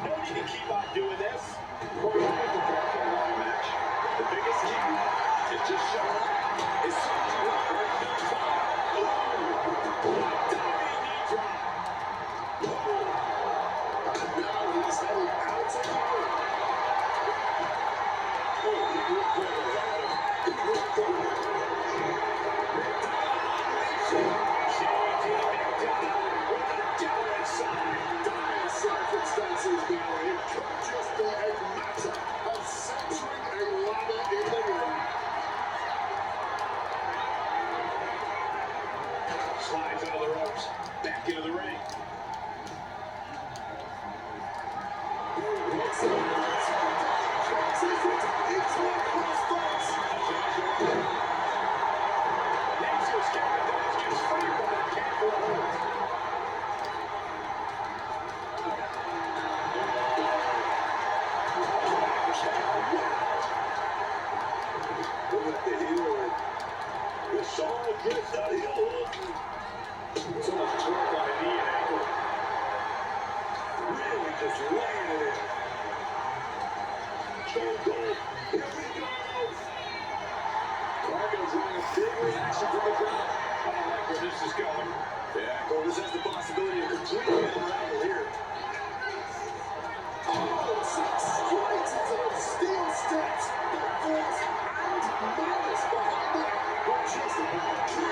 No need to keep on doing this. Corey, I am prepared for a long match. The biggest key is just show up. It's so hard. Diving knee drop. And now he's heading out to the ring. Oh, he went for it. He went for it. Circumstances now, it could just be a matter of centering a ladder in the ring. Slides out of the ropes, back into the ring. So much torque on a knee and ankle. Really just laying it in. Chokehold. Here we go. Cargo's running a big reaction from the crowd. I don't like where this is going. Yeah, Goldust has the possibility of completely unravel here. Oh, straight into those steel steps. The force and malice behind it. But just about to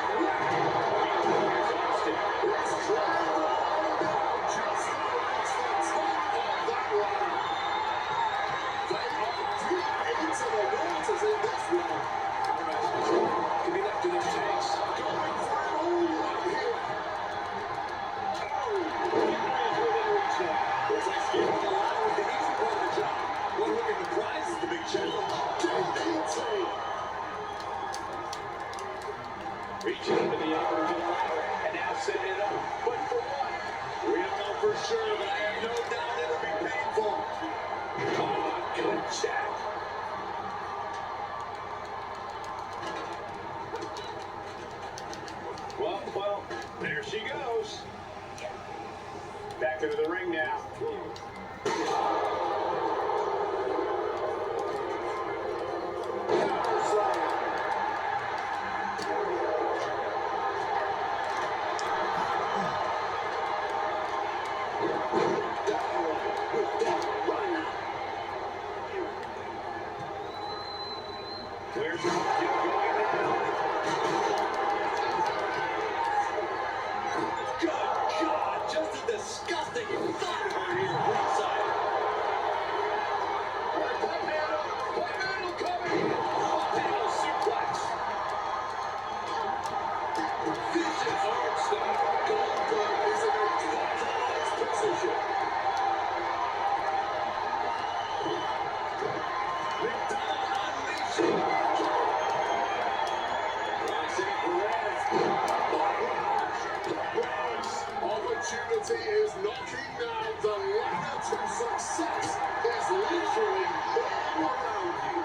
reaching into the upper ladder and now setting it up. But for what? We don't know for sure, but I have no doubt it'll be painful. Oh, good check. Well, there she goes. Back into the ring now. Where's your going now? Good God, just a disgusting thought over here ringside. Panel coming. Panel suplex. Vicious hard stop. Goldberg is in a compromised position. McDonald unleashing. Opportunity is knocking down. The ladder to success is literally all around you.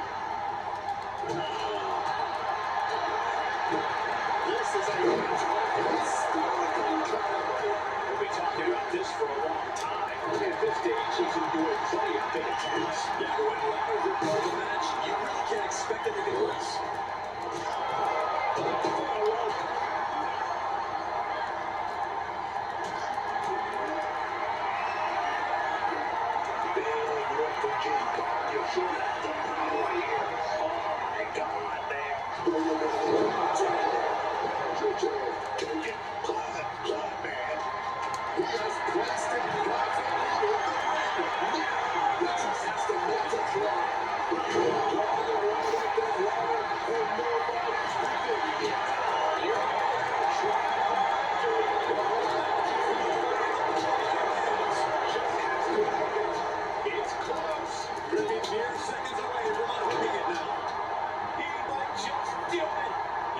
This is a match of historical caliber. We'll be talking about this for a long time. At this stage, he's endured plenty of finishes. Yeah, when ladders are part of the match, you really can't expect anything less.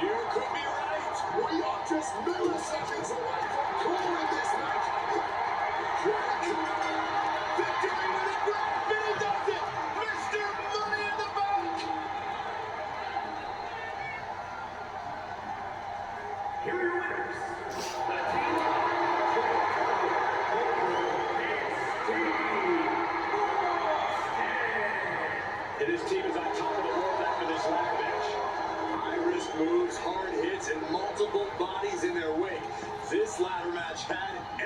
You had it.